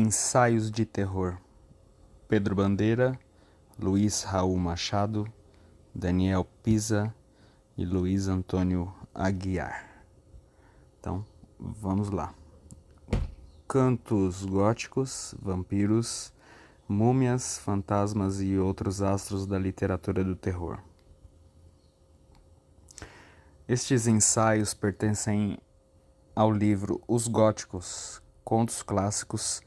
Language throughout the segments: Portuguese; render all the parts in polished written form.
Ensaios de terror. Pedro Bandeira, Luiz Raul Machado, Daniel Pisa e Luiz Antônio Aguiar. Então, vamos lá. Cantos góticos, vampiros, múmias, fantasmas e outros astros da literatura do terror. Estes ensaios pertencem ao livro Os Góticos, Contos Clássicos,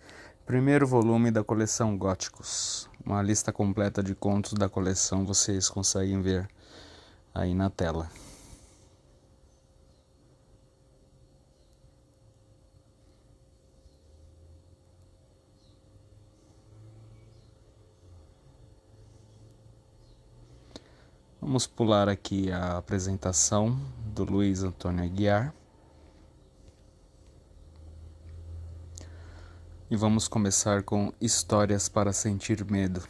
primeiro volume da coleção Góticos. Uma lista completa de contos da coleção vocês conseguem ver aí na tela. Vamos pular aqui a apresentação do Luiz Antônio Aguiar. E vamos começar com Histórias para Sentir Medo,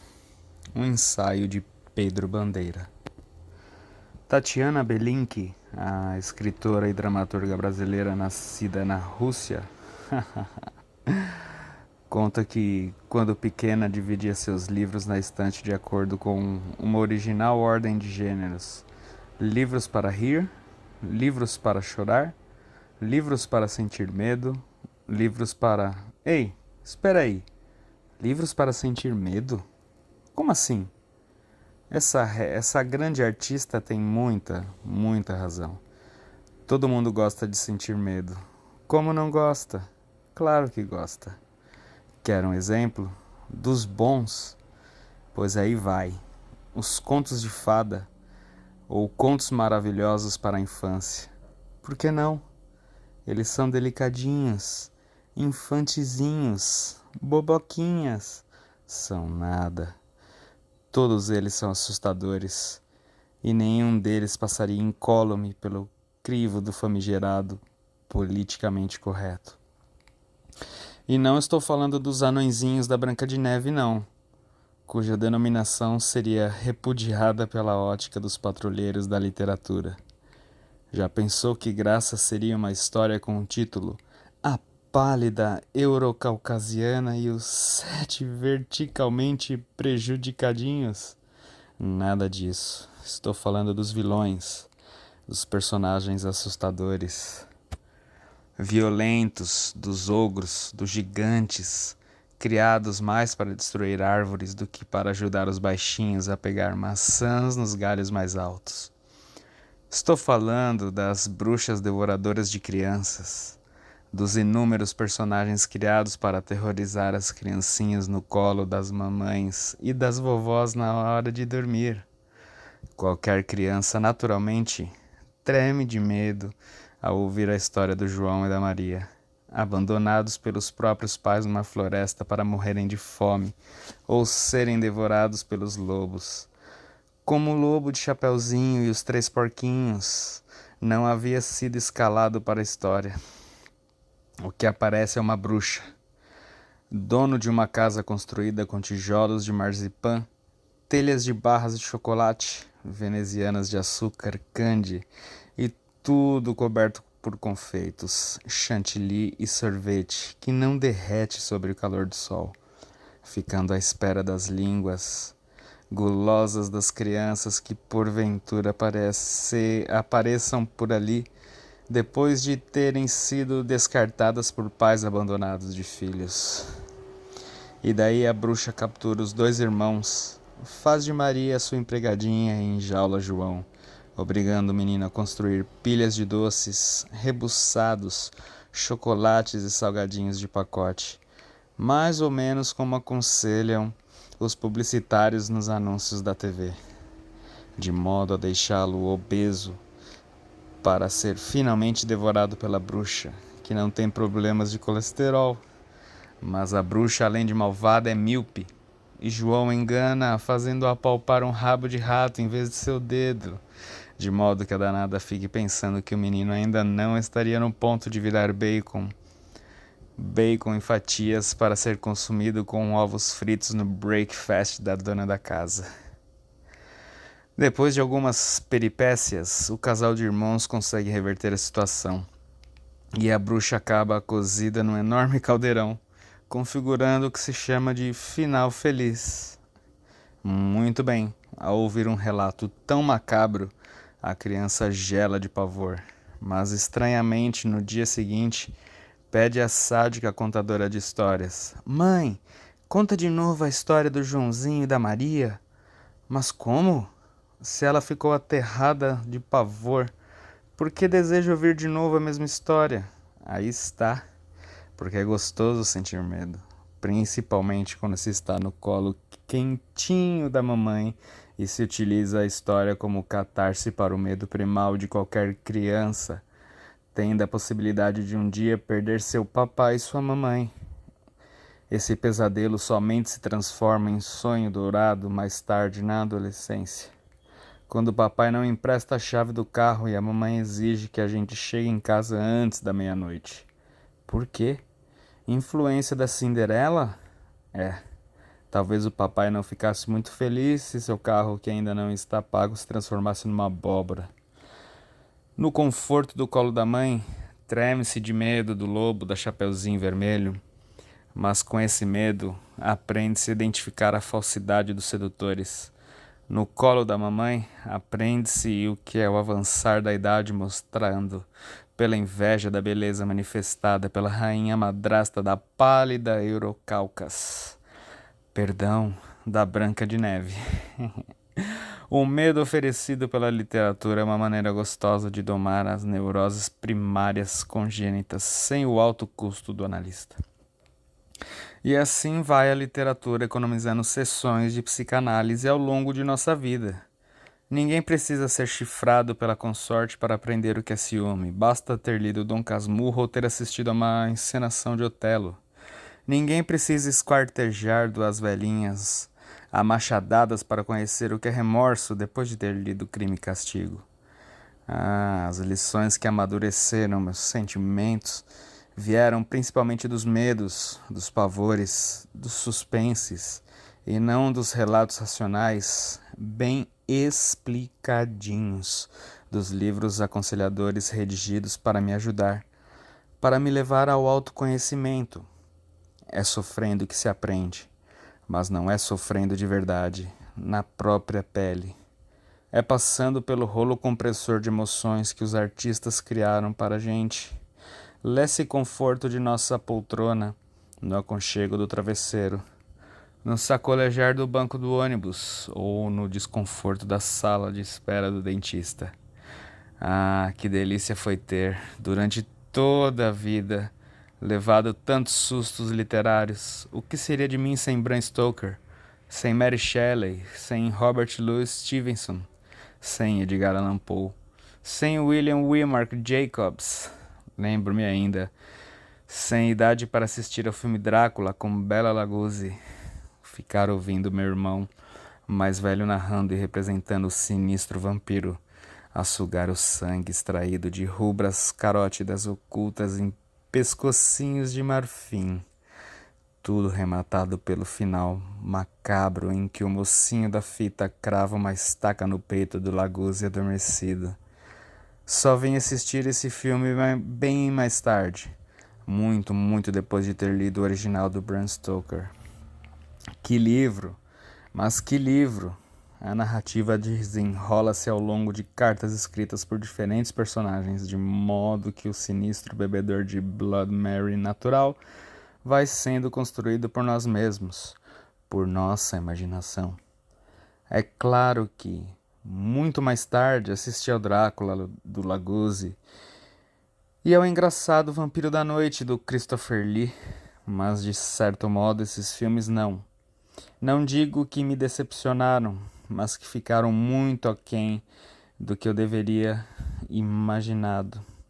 um ensaio de Pedro Bandeira. Tatiana Belinki, a escritora e dramaturga brasileira nascida na Rússia, conta que, quando pequena, dividia seus livros na estante de acordo com uma original ordem de gêneros: livros para rir, livros para chorar, livros para sentir medo, livros para... Ei, espera aí! Livros para sentir medo? Como assim? Essa grande artista tem muita razão. Todo mundo gosta de sentir medo. Como não gosta? Claro que gosta. Quer um exemplo? Dos bons? Pois aí vai. Os contos de fada ou contos maravilhosos para a infância. Por que não? Eles são delicadinhos, infantizinhos, boboquinhas. São nada. Todos eles são assustadores, e nenhum deles passaria incólume pelo crivo do famigerado politicamente correto. E não estou falando dos anõezinhos da Branca de Neve, não, cuja denominação seria repudiada pela ótica dos patrulheiros da literatura. Já pensou que graça seria uma história com o título A Pálida Eurocaucasiana e os 7 verticalmente prejudicadinhos? Nada disso. Estou falando dos vilões, dos personagens assustadores, violentos, dos ogros, dos gigantes, criados mais para destruir árvores do que para ajudar os baixinhos a pegar maçãs nos galhos mais altos. Estou falando das bruxas devoradoras de crianças, dos inúmeros personagens criados para aterrorizar as criancinhas no colo das mamães e das vovós na hora de dormir. Qualquer criança, naturalmente, treme de medo ao ouvir a história do João e da Maria, abandonados pelos próprios pais numa floresta para morrerem de fome ou serem devorados pelos lobos. Como o lobo de Chapeuzinho e os 3 porquinhos, não havia sido escalado para a história. O que aparece é uma bruxa, dono de uma casa construída com tijolos de marzipan, telhas de barras de chocolate, venezianas de açúcar, candy e tudo coberto por confeitos, chantilly e sorvete que não derrete sob o calor do sol, ficando à espera das línguas gulosas das crianças que porventura apareçam por ali depois de terem sido descartadas por pais abandonados de filhos. E daí a bruxa captura os 2 irmãos, faz de Maria sua empregadinha e enjaula João, obrigando o menino a construir pilhas de doces, rebuçados, chocolates e salgadinhos de pacote, mais ou menos como aconselham os publicitários nos anúncios da TV, de modo a deixá-lo obeso para ser finalmente devorado pela bruxa, que não tem problemas de colesterol. Mas a bruxa, além de malvada, é míope, e João engana fazendo-a apalpar um rabo de rato em vez de seu dedo, de modo que a danada fique pensando que o menino ainda não estaria no ponto de virar bacon em fatias para ser consumido com ovos fritos no breakfast da dona da casa. Depois de algumas peripécias, o casal de irmãos consegue reverter a situação, e a bruxa acaba cozida num enorme caldeirão, configurando o que se chama de final feliz. Muito bem, ao ouvir um relato tão macabro, a criança gela de pavor, mas estranhamente no dia seguinte pede à sádica contadora de histórias: Mãe, conta de novo a história do Joãozinho e da Maria. Mas como? Se ela ficou aterrada de pavor, por que deseja ouvir de novo a mesma história? Aí está, porque é gostoso sentir medo, principalmente quando se está no colo quentinho da mamãe e se utiliza a história como catarse para o medo primal de qualquer criança, tendo a possibilidade de um dia perder seu papai e sua mamãe. Esse pesadelo somente se transforma em sonho dourado mais tarde na adolescência, quando o papai não empresta a chave do carro e a mamãe exige que a gente chegue em casa antes da meia-noite. Por quê? Influência da Cinderela? É. Talvez o papai não ficasse muito feliz se seu carro, que ainda não está pago, se transformasse numa abóbora. No conforto do colo da mãe, treme-se de medo do lobo da Chapeuzinho Vermelho, mas com esse medo aprende-se a identificar a falsidade dos sedutores. No colo da mamãe, aprende-se o que é o avançar da idade mostrando, pela inveja da beleza manifestada pela rainha madrasta da pálida Eurocaucas. Perdão, da Branca de Neve. O medo oferecido pela literatura é uma maneira gostosa de domar as neuroses primárias congênitas sem o alto custo do analista. E assim vai a literatura economizando sessões de psicanálise ao longo de nossa vida. Ninguém precisa ser chifrado pela consorte para aprender o que é ciúme. Basta ter lido Dom Casmurro ou ter assistido a uma encenação de Otelo. Ninguém precisa esquartejar duas velhinhas a machadadas para conhecer o que é remorso depois de ter lido Crime e Castigo. As lições que amadureceram meus sentimentos vieram principalmente dos medos, dos pavores, dos suspenses, e não dos relatos racionais, bem explicadinhos, dos livros aconselhadores redigidos para me ajudar, para me levar ao autoconhecimento. É sofrendo que se aprende, mas não é sofrendo de verdade, na própria pele. É passando pelo rolo compressor de emoções que os artistas criaram para a gente. Lê-se conforto de nossa poltrona, no aconchego do travesseiro, no sacolejar do banco do ônibus ou no desconforto da sala de espera do dentista. Que delícia foi ter, durante toda a vida, levado tantos sustos literários. O que seria de mim sem Bram Stoker, sem Mary Shelley, sem Robert Louis Stevenson, sem Edgar Allan Poe, sem William Waymark Jacobs? Lembro-me ainda, sem idade para assistir ao filme Drácula com Bela Lugosi, ficar ouvindo meu irmão mais velho narrando e representando o sinistro vampiro, a sugar o sangue extraído de rubras carótidas ocultas em pescocinhos de marfim. Tudo rematado pelo final macabro em que o mocinho da fita crava uma estaca no peito do Lugosi adormecido. Só vim assistir esse filme bem mais tarde, muito depois de ter lido o original do Bram Stoker. Que livro! Mas que livro! A narrativa desenrola-se ao longo de cartas escritas por diferentes personagens, de modo que o sinistro bebedor de Blood Mary natural vai sendo construído por nós mesmos, por nossa imaginação. É claro que, muito mais tarde, assisti ao Drácula do Lugosi e ao engraçado Vampiro da Noite do Christopher Lee, mas de certo modo esses filmes não. Não digo que me decepcionaram, mas que ficaram muito aquém do que eu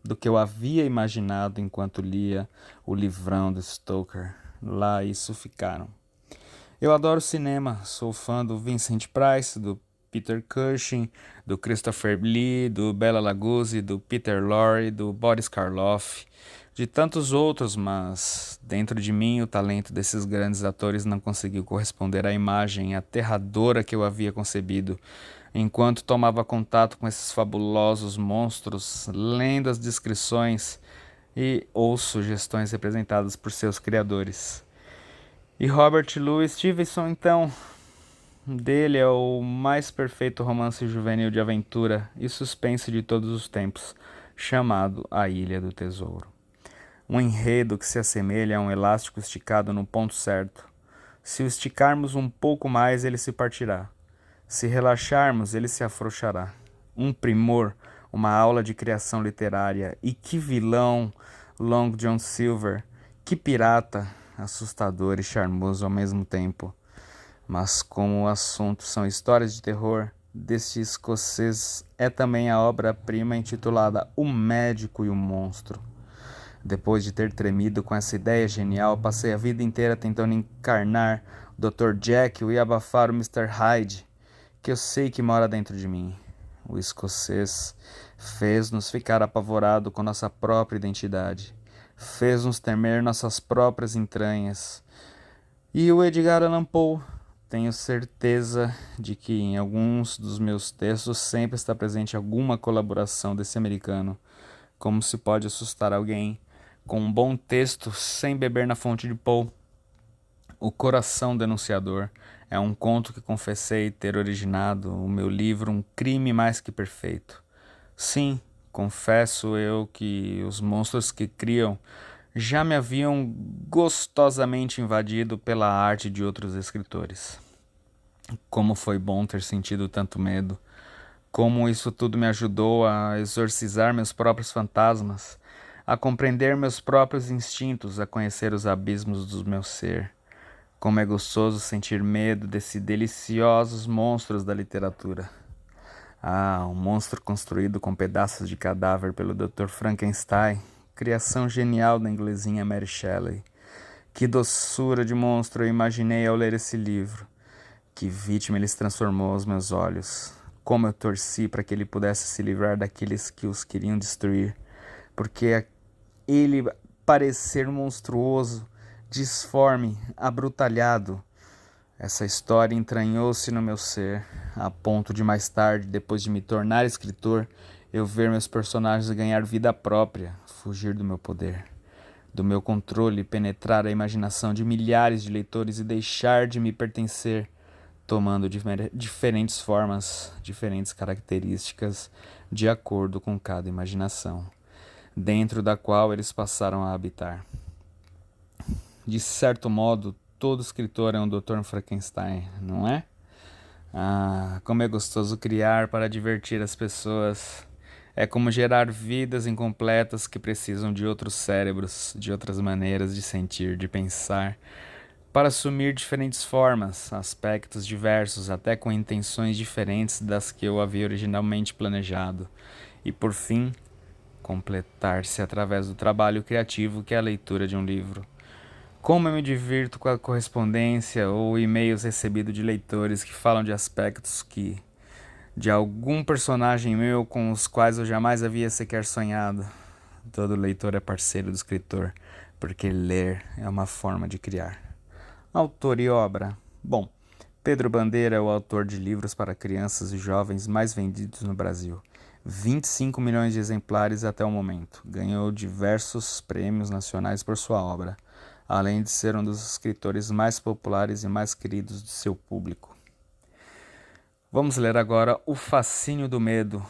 do que eu havia imaginado enquanto lia o livrão do Stoker. Lá isso ficaram. Eu adoro cinema, sou fã do Vincent Price, do Peter Cushing, do Christopher Lee, do Bela Lugosi, do Peter Lorre, do Boris Karloff, de tantos outros, mas dentro de mim o talento desses grandes atores não conseguiu corresponder à imagem aterradora que eu havia concebido, enquanto tomava contato com esses fabulosos monstros, lendo as descrições e ou sugestões representadas por seus criadores. E Robert Louis Stevenson, então, dele é o mais perfeito romance juvenil de aventura e suspense de todos os tempos, chamado A Ilha do Tesouro. Um enredo que se assemelha a um elástico esticado no ponto certo. Se o esticarmos um pouco mais, ele se partirá. Se relaxarmos, ele se afrouxará. Um primor, uma aula de criação literária. E que vilão, Long John Silver. Que pirata, assustador e charmoso ao mesmo tempo. Mas como o assunto são histórias de terror, deste escocês é também a obra-prima intitulada O Médico e o Monstro. Depois de ter tremido com essa ideia genial, passei a vida inteira tentando encarnar o Dr. Jekyll e abafar o Mr. Hyde, que eu sei que mora dentro de mim. O escocês fez-nos ficar apavorado com nossa própria identidade, fez-nos temer nossas próprias entranhas. E o Edgar Allan Poe, tenho certeza de que em alguns dos meus textos sempre está presente alguma colaboração desse americano. Como se pode assustar alguém com um bom texto sem beber na fonte de Poe? O Coração Denunciador é um conto que confessei ter originado o meu livro Um Crime Mais Que Perfeito. Sim, confesso eu que os monstros que criam já me haviam gostosamente invadido pela arte de outros escritores. Como foi bom ter sentido tanto medo. Como isso tudo me ajudou a exorcizar meus próprios fantasmas, a compreender meus próprios instintos, a conhecer os abismos do meu ser. Como é gostoso sentir medo desses deliciosos monstros da literatura. Ah, um monstro construído com pedaços de cadáver pelo Dr. Frankenstein, criação genial da inglesinha Mary Shelley. Que doçura de monstro eu imaginei ao ler esse livro. Que vítima ele se transformou aos meus olhos. Como eu torci para que ele pudesse se livrar daqueles que os queriam destruir. Porque ele parecer monstruoso, disforme, abrutalhado. Essa história entranhou-se no meu ser, a ponto de mais tarde, depois de me tornar escritor, eu ver meus personagens ganhar vida própria, fugir do meu poder, do meu controle, penetrar a imaginação de milhares de leitores e deixar de me pertencer, tomando diferentes formas, diferentes características, de acordo com cada imaginação, dentro da qual eles passaram a habitar. De certo modo, todo escritor é um Dr. Frankenstein, não é? Ah, como é gostoso criar para divertir as pessoas. É como gerar vidas incompletas que precisam de outros cérebros, de outras maneiras de sentir, de pensar, para assumir diferentes formas, aspectos diversos, até com intenções diferentes das que eu havia originalmente planejado. E por fim, completar-se através do trabalho criativo que é a leitura de um livro. Como eu me divirto com a correspondência ou e-mails recebidos de leitores que falam de aspectos de algum personagem meu com os quais eu jamais havia sequer sonhado. Todo leitor é parceiro do escritor, porque ler é uma forma de criar. Autor e obra. Bom, Pedro Bandeira é o autor de livros para crianças e jovens mais vendidos no Brasil. 25 milhões de exemplares até o momento. Ganhou diversos prêmios nacionais por sua obra, além de ser um dos escritores mais populares e mais queridos de seu público. Vamos ler agora O Fascínio do Medo,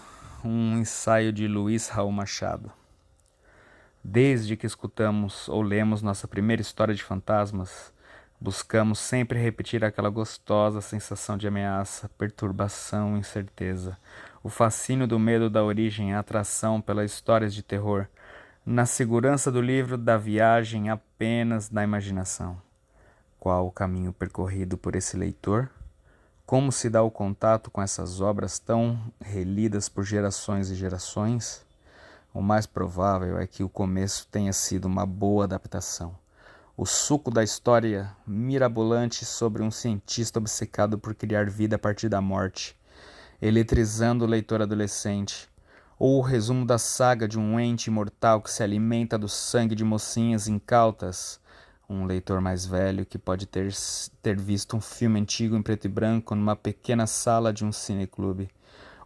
um ensaio de Luiz Raul Machado. Desde que escutamos ou lemos nossa primeira história de fantasmas, buscamos sempre repetir aquela gostosa sensação de ameaça, perturbação, incerteza. O fascínio do medo dá origem à atração pelas histórias de terror, na segurança do livro da viagem apenas da imaginação. Qual o caminho percorrido por esse leitor? Como se dá o contato com essas obras tão relidas por gerações e gerações? O mais provável é que o começo tenha sido uma boa adaptação. O suco da história mirabolante sobre um cientista obcecado por criar vida a partir da morte, eletrizando o leitor adolescente, ou o resumo da saga de um ente imortal que se alimenta do sangue de mocinhas incautas, um leitor mais velho que pode ter visto um filme antigo em preto e branco numa pequena sala de um cineclube,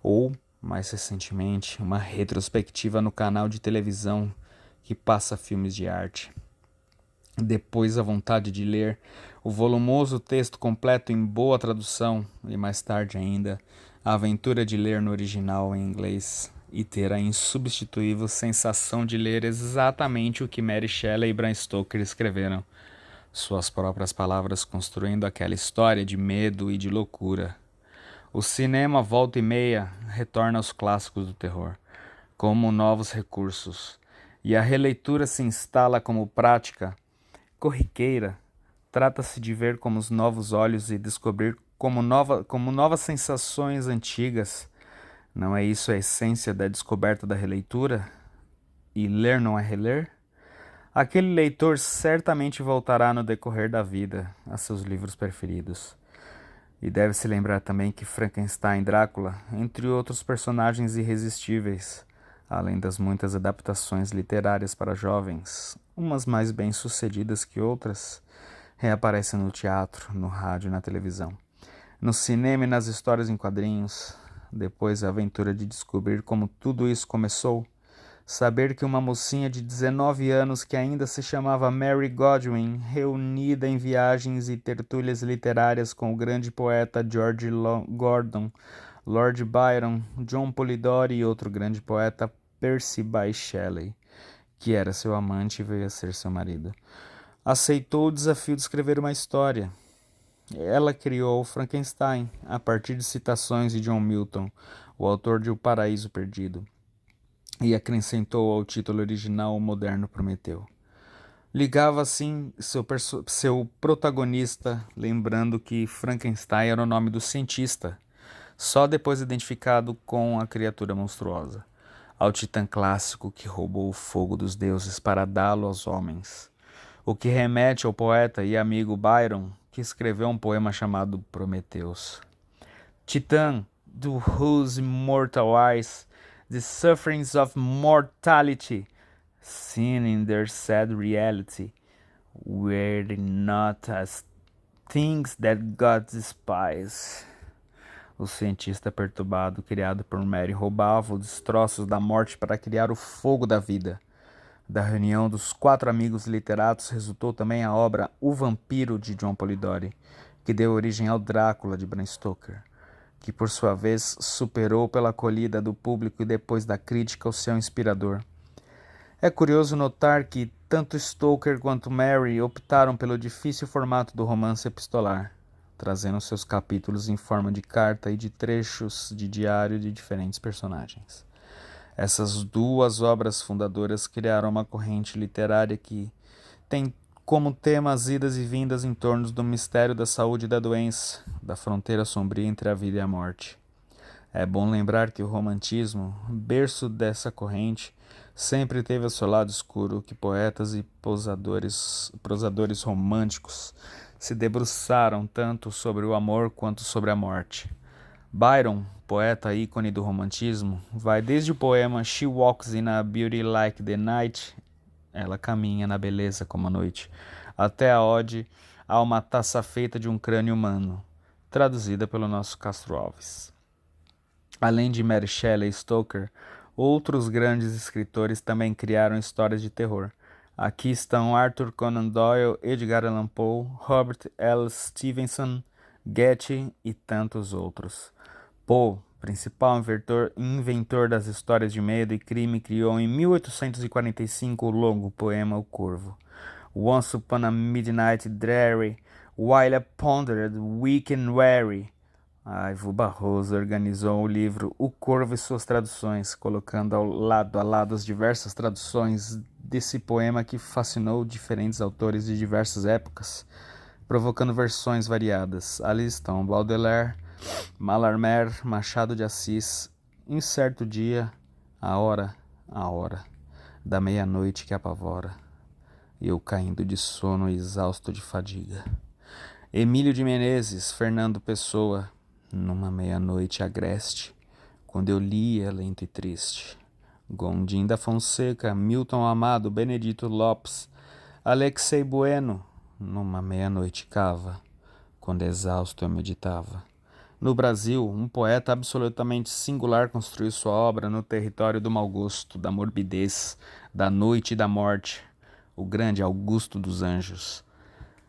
ou, mais recentemente, uma retrospectiva no canal de televisão que passa filmes de arte. depois a vontade de ler o volumoso texto completo em boa tradução e mais tarde ainda a aventura de ler no original em inglês e ter a insubstituível sensação de ler exatamente o que Mary Shelley e Bram Stoker escreveram, suas próprias palavras construindo aquela história de medo e de loucura. O cinema, volta e meia, retorna aos clássicos do terror, como novos recursos, e a releitura se instala como prática corriqueira. Trata-se de ver como os novos olhos e descobrir como novas sensações antigas. Não é isso a essência da descoberta da releitura? E ler não é reler? Aquele leitor certamente voltará no decorrer da vida a seus livros preferidos. E deve se lembrar também que Frankenstein e Drácula, entre outros personagens irresistíveis, além das muitas adaptações literárias para jovens, umas mais bem-sucedidas que outras, reaparecem no teatro, no rádio e na televisão, no cinema e nas histórias em quadrinhos. Depois a aventura de descobrir como tudo isso começou, saber que uma mocinha de 19 anos que ainda se chamava Mary Godwin, reunida em viagens e tertúlias literárias com o grande poeta George Gordon, Lord Byron, John Polidori e outro grande poeta, Percy Bysshe Shelley, que era seu amante e veio a ser seu marido, aceitou o desafio de escrever uma história. Ela criou Frankenstein a partir de citações de John Milton, o autor de O Paraíso Perdido, e acrescentou ao título original o moderno Prometeu. Ligava assim seu protagonista, lembrando que Frankenstein era o nome do cientista, só depois identificado com a criatura monstruosa, ao titã clássico que roubou o fogo dos deuses para dá-lo aos homens. O que remete ao poeta e amigo Byron, que escreveu um poema chamado Prometeus. Titã, do whose immortal eyes the sufferings of mortality, seen in their sad reality, were not as things that God despises. O cientista perturbado, criado por Mary, roubava os destroços da morte para criar o fogo da vida. Da reunião dos 4 amigos literatos resultou também a obra O Vampiro, de John Polidori, que deu origem ao Drácula, de Bram Stoker, que por sua vez superou pela acolhida do público e depois da crítica o seu inspirador. É curioso notar que tanto Stoker quanto Mary optaram pelo difícil formato do romance epistolar, trazendo seus capítulos em forma de carta e de trechos de diário de diferentes personagens. Essas duas obras fundadoras criaram uma corrente literária que tem como tema as idas e vindas em torno do mistério da saúde e da doença, da fronteira sombria entre a vida e a morte. É bom lembrar que o romantismo, berço dessa corrente, sempre teve ao seu lado escuro que poetas e prosadores românticos se debruçaram tanto sobre o amor quanto sobre a morte. Byron, poeta ícone do romantismo, vai desde o poema She Walks in a Beauty Like the Night, ela caminha na beleza como a noite, até a ode a uma taça feita de um crânio humano, traduzida pelo nosso Castro Alves. Além de Mary Shelley e Stoker, outros grandes escritores também criaram histórias de terror. Aqui estão Arthur Conan Doyle, Edgar Allan Poe, Robert L. Stevenson, Goethe e tantos outros. Poe, principal inventor das histórias de medo e crime, criou em 1845 o longo poema O Corvo. Once upon a midnight dreary, while I pondered, weak and weary, Ivo Barroso organizou o livro O Corvo e suas traduções, colocando ao lado a lado as diversas traduções desse poema que fascinou diferentes autores de diversas épocas, provocando versões variadas. Ali estão Baudelaire, Mallarmé, Machado de Assis, Em certo dia, a hora, da meia-noite que apavora, eu caindo de sono exausto de fadiga. Emílio de Menezes, Fernando Pessoa, numa meia-noite agreste, quando eu lia lento e triste. Gondim da Fonseca, Milton Amado, Benedito Lopes, Alexei Bueno, numa meia-noite cava, quando exausto eu meditava. No Brasil, um poeta absolutamente singular construiu sua obra no território do mau gosto, da morbidez, da noite e da morte. o grande Augusto dos Anjos.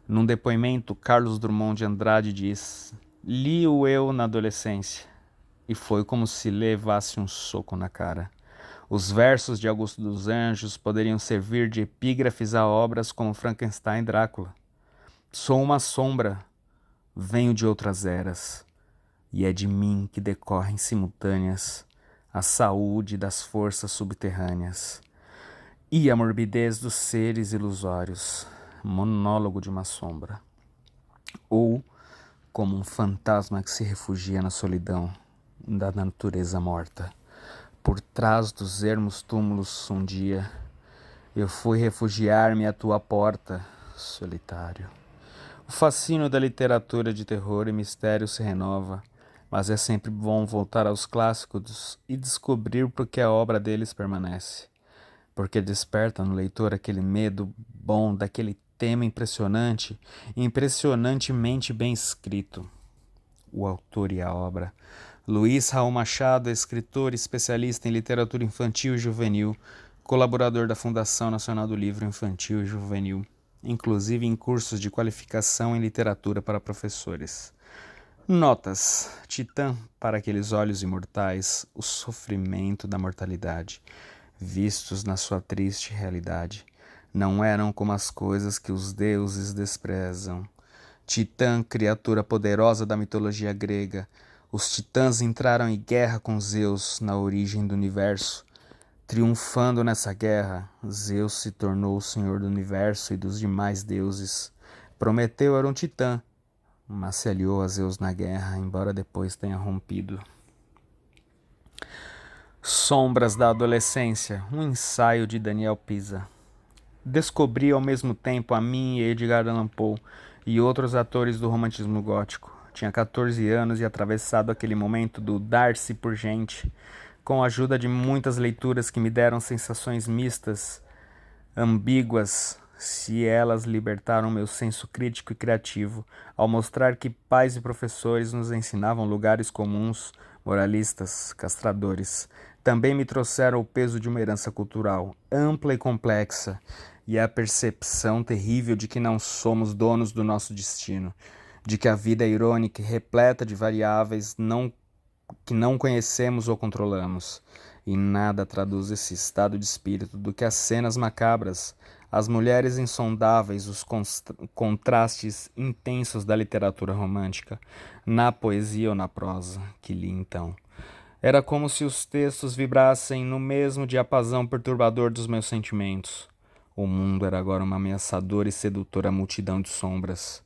Num depoimento, Carlos Drummond de Andrade diz: li-o eu na adolescência, e foi como se levasse um soco na cara. Os versos de Augusto dos Anjos poderiam servir de epígrafes a obras como Frankenstein e Drácula. Sou uma sombra, venho de outras eras, e é de mim que decorrem simultâneas a saúde das forças subterrâneas e a morbidez dos seres ilusórios, monólogo de uma sombra. Ou como um fantasma que se refugia na solidão da natureza morta. Por trás dos ermos túmulos um dia, eu fui refugiar-me à tua porta, solitário. O fascínio da literatura de terror e mistério se renova, mas é sempre bom voltar aos clássicos e descobrir por que a obra deles permanece. Porque desperta no leitor aquele medo bom daquele tema impressionante e impressionantemente bem escrito. O autor e a obra. Luiz Raul Machado é escritor e especialista em literatura infantil e juvenil, colaborador da Fundação Nacional do Livro Infantil e Juvenil, inclusive em cursos de qualificação em literatura para professores. Notas: Titã, para aqueles olhos imortais, o sofrimento da mortalidade, vistos na sua triste realidade, não eram como as coisas que os deuses desprezam. Titã, criatura poderosa da mitologia grega, os titãs entraram em guerra com Zeus na origem do universo. Triunfando nessa guerra, Zeus se tornou o senhor do universo e dos demais deuses. Prometeu era um titã, mas se aliou a Zeus na guerra, embora depois tenha rompido. Sombras da Adolescência, um ensaio de Daniel Pisa. Descobri ao mesmo tempo a mim e Edgar Allan Poe e outros atores do romantismo gótico. Tinha 14 anos e atravessado aquele momento do dar-se por gente, com a ajuda de muitas leituras que me deram sensações mistas, ambíguas, se elas libertaram meu senso crítico e criativo, ao mostrar que pais e professores nos ensinavam lugares comuns, moralistas, castradores. Também me trouxeram o peso de uma herança cultural, ampla e complexa, e a percepção terrível de que não somos donos do nosso destino, de que a vida é irônica e repleta de variáveis que não conhecemos ou controlamos. E nada traduz esse estado de espírito do que as cenas macabras, as mulheres insondáveis, os contrastes intensos da literatura romântica, na poesia ou na prosa, que li então. Era como se os textos vibrassem no mesmo diapasão perturbador dos meus sentimentos. O mundo era agora uma ameaçadora e sedutora multidão de sombras.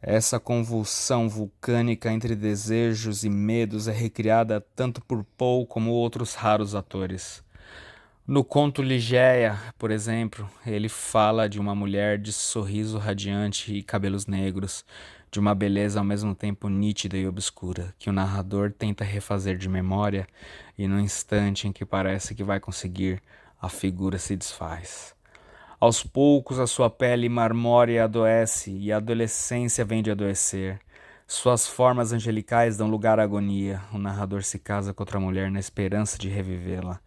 Essa convulsão vulcânica entre desejos e medos é recriada tanto por Poe como outros raros atores. No conto Ligeia, por exemplo, ele fala de uma mulher de sorriso radiante e cabelos negros, de uma beleza ao mesmo tempo nítida e obscura, que o narrador tenta refazer de memória e no instante em que parece que vai conseguir, a figura se desfaz. Aos poucos a sua pele marmórea adoece e a adolescência vem de adoecer. Suas formas angelicais dão lugar à agonia. O narrador se casa com outra mulher na esperança de revivê-la,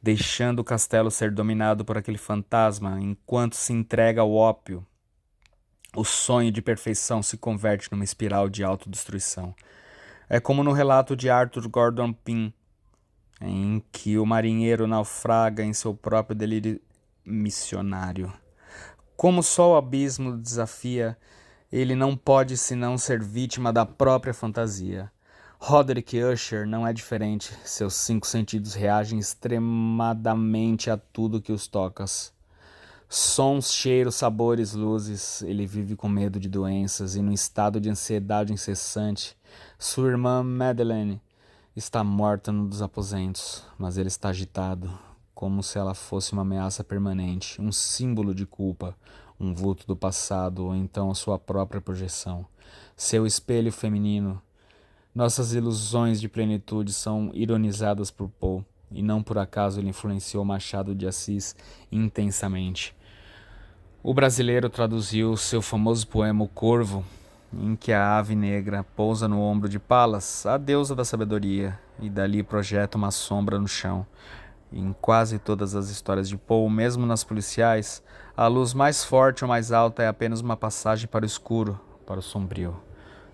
deixando o castelo ser dominado por aquele fantasma enquanto se entrega ao ópio. O sonho de perfeição se converte numa espiral de autodestruição. É como no relato de Arthur Gordon Pym, em que o marinheiro naufraga em seu próprio delírio missionário. Como só o abismo desafia, ele não pode senão ser vítima da própria fantasia. Roderick Usher não é diferente. Seus 5 sentidos reagem extremadamente a tudo que os tocas. Sons, cheiros, sabores, luzes. Ele vive com medo de doenças e num estado de ansiedade incessante. Sua irmã Madeleine está morta num dos aposentos, mas ele está agitado, como se ela fosse uma ameaça permanente, um símbolo de culpa, um vulto do passado ou então a sua própria projeção. Seu espelho feminino. Nossas ilusões de plenitude são ironizadas por Poe, e não por acaso ele influenciou Machado de Assis intensamente. O brasileiro traduziu seu famoso poema O Corvo, em que a ave negra pousa no ombro de Palas, a deusa da sabedoria, e dali projeta uma sombra no chão. Em quase todas as histórias de Poe, mesmo nas policiais, A luz mais forte ou mais alta é apenas uma passagem para o escuro, para o sombrio.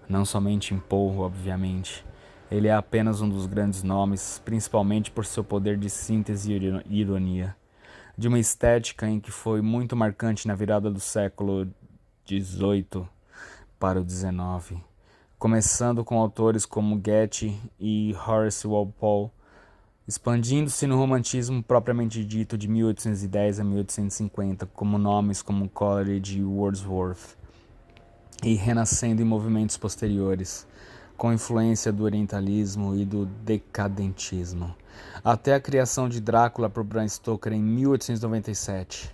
Não somente em Poe, obviamente. Ele é apenas um dos grandes nomes, principalmente por seu poder de síntese e ironia, de uma estética em que foi muito marcante na virada do século XVIII para o XIX, começando com autores como Goethe e Horace Walpole, expandindo-se no romantismo propriamente dito de 1810 a 1850, como nomes como Coleridge e Wordsworth, e renascendo em movimentos posteriores, com influência do orientalismo e do decadentismo, até a criação de Drácula por Bram Stoker em 1897.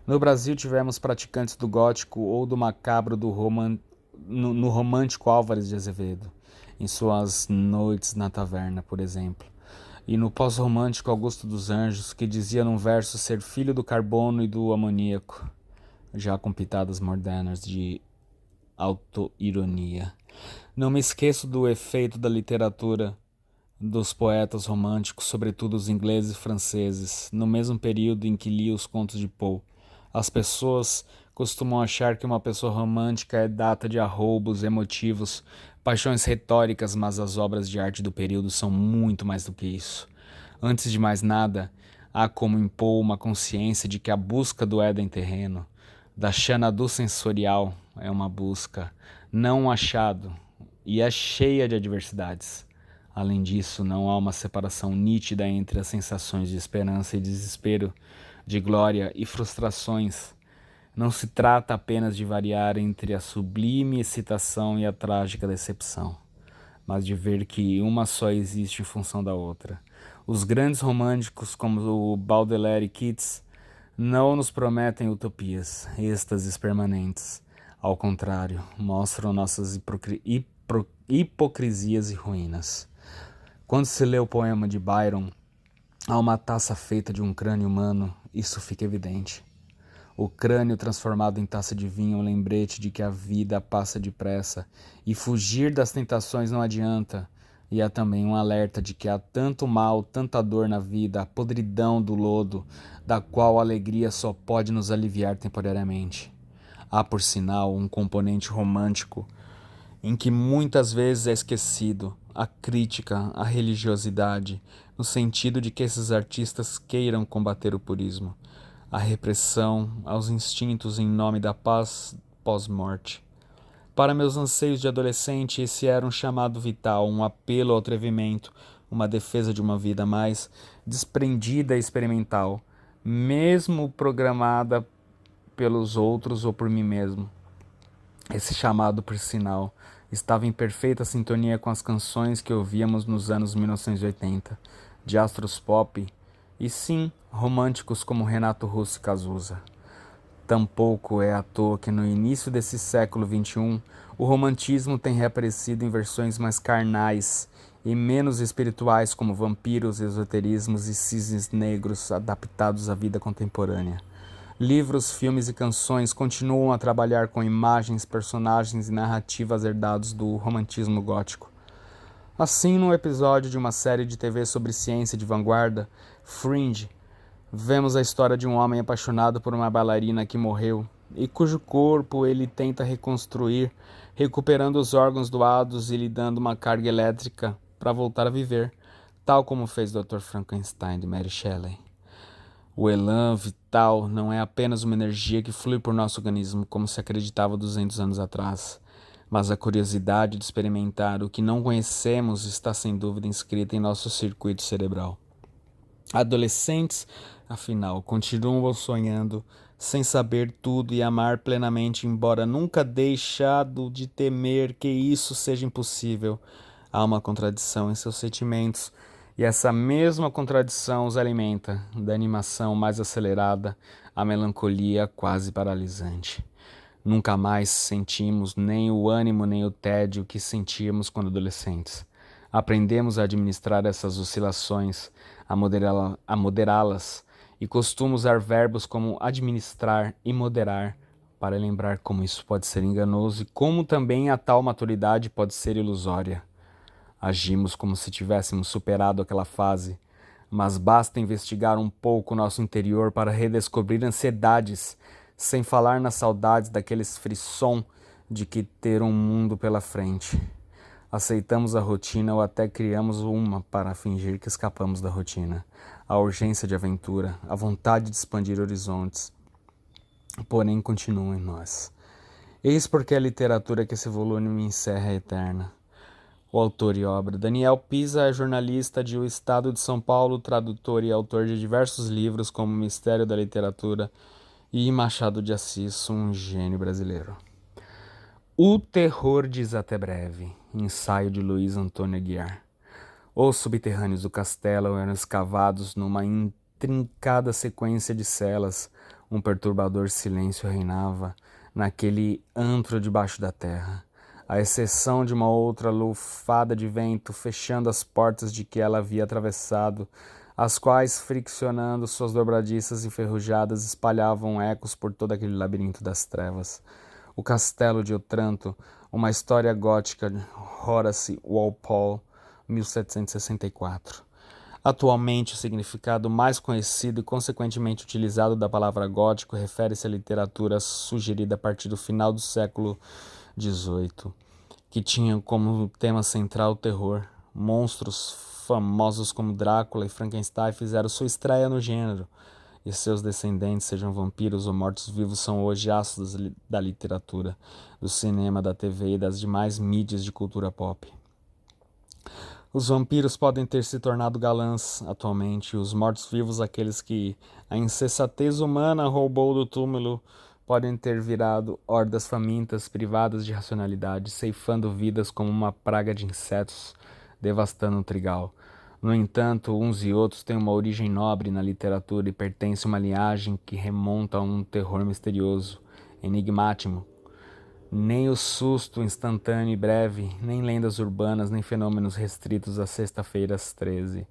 No Brasil tivemos praticantes do gótico ou do macabro no romântico Álvares de Azevedo, em suas Noites na Taverna, por exemplo, e no pós-romântico Augusto dos Anjos, que dizia num verso ser filho do carbono e do amoníaco, já com pitadas modernas de autoironia. Não me esqueço do efeito da literatura dos poetas românticos, sobretudo os ingleses e franceses, no mesmo período em que li os contos de Poe. As pessoas costumam achar que uma pessoa romântica é data de arroubos emotivos, paixões retóricas, mas as obras de arte do período são muito mais do que isso. Antes de mais nada, há como em Poe uma consciência de que a busca do Éden terreno, da Xanadu sensorial, é uma busca, não um achado, e é cheia de adversidades. Além disso, não há uma separação nítida entre as sensações de esperança e desespero, de glória e frustrações. Não se trata apenas de variar entre a sublime excitação e a trágica decepção, mas de ver que uma só existe em função da outra. Os grandes românticos, como o Baudelaire e Keats, não nos prometem utopias, êxtases permanentes. Ao contrário, mostram nossas hipocrisias e ruínas. Quando se lê o poema de Byron, há uma taça feita de um crânio humano, isso fica evidente. O crânio transformado em taça de vinho é um lembrete de que a vida passa depressa e fugir das tentações não adianta. E há também um alerta de que há tanto mal, tanta dor na vida, a podridão do lodo, da qual a alegria só pode nos aliviar temporariamente. Há, por sinal, um componente romântico em que muitas vezes é esquecido, a crítica, a religiosidade, no sentido de que esses artistas queiram combater o purismo, a repressão aos instintos em nome da paz pós-morte. Para meus anseios de adolescente, esse era um chamado vital, um apelo ao atrevimento, uma defesa de uma vida mais desprendida e experimental, mesmo programada pelos outros ou por mim mesmo. Esse chamado, por sinal, estava em perfeita sintonia com as canções que ouvíamos nos anos 1980, de astros pop, e sim, românticos como Renato Russo e Cazuza. Tampouco é à toa que no início desse século XXI, o romantismo tem reaparecido em versões mais carnais e menos espirituais, como vampiros, esoterismos e cisnes negros adaptados à vida contemporânea. Livros, filmes e canções continuam a trabalhar com imagens, personagens e narrativas herdados do romantismo gótico. Assim, no episódio de uma série de TV sobre ciência de vanguarda, Fringe, vemos a história de um homem apaixonado por uma bailarina que morreu e cujo corpo ele tenta reconstruir, recuperando os órgãos doados e lhe dando uma carga elétrica para voltar a viver, tal como fez Dr. Frankenstein de Mary Shelley. O elan vital não é apenas uma energia que flui por nosso organismo, como se acreditava 200 anos atrás, mas a curiosidade de experimentar o que não conhecemos está sem dúvida inscrita em nosso circuito cerebral. Adolescentes, afinal, continuam sonhando, sem saber tudo e amar plenamente, embora nunca deixado de temer que isso seja impossível. Há uma contradição em seus sentimentos, e essa mesma contradição os alimenta, da animação mais acelerada à melancolia quase paralisante. Nunca mais sentimos nem o ânimo nem o tédio que sentíamos quando adolescentes. Aprendemos a administrar essas oscilações, a moderá-las, e costumo usar verbos como administrar e moderar para lembrar como isso pode ser enganoso e como também a tal maturidade pode ser ilusória. Agimos como se tivéssemos superado aquela fase, mas basta investigar um pouco o nosso interior para redescobrir ansiedades, sem falar nas saudades daqueles frisson de que ter um mundo pela frente. Aceitamos a rotina ou até criamos uma para fingir que escapamos da rotina. A urgência de aventura, a vontade de expandir horizontes, porém continuam em nós. Eis porque a literatura que esse volume encerra é eterna. O autor e obra. Daniel Pisa é jornalista de O Estado de São Paulo, tradutor e autor de diversos livros como Mistério da Literatura e Machado de Assis, um gênio brasileiro. O Terror diz até breve, ensaio de Luiz Antônio Aguiar. Os subterrâneos do castelo eram escavados numa intrincada sequência de celas. Um perturbador silêncio reinava naquele antro debaixo da terra, à exceção de uma outra lufada de vento fechando as portas de que ela havia atravessado, as quais, friccionando suas dobradiças enferrujadas, espalhavam ecos por todo aquele labirinto das trevas. O Castelo de Otranto, uma história gótica de Horace Walpole, 1764. Atualmente, o significado mais conhecido e consequentemente utilizado da palavra gótico refere-se à literatura sugerida a partir do final do século XVIII, que tinha como tema central o terror. Monstros famosos como Drácula e Frankenstein fizeram sua estreia no gênero, e seus descendentes, sejam vampiros ou mortos-vivos, são hoje astros da literatura, do cinema, da TV e das demais mídias de cultura pop. Os vampiros podem ter se tornado galãs atualmente, e os mortos-vivos, aqueles que a insensatez humana roubou do túmulo, podem ter virado hordas famintas, privadas de racionalidade, ceifando vidas como uma praga de insetos, devastando o trigal. No entanto, uns e outros têm uma origem nobre na literatura e pertencem a uma linhagem que remonta a um terror misterioso, enigmático. Nem o susto instantâneo e breve, nem lendas urbanas, nem fenômenos restritos às sexta-feiras 13.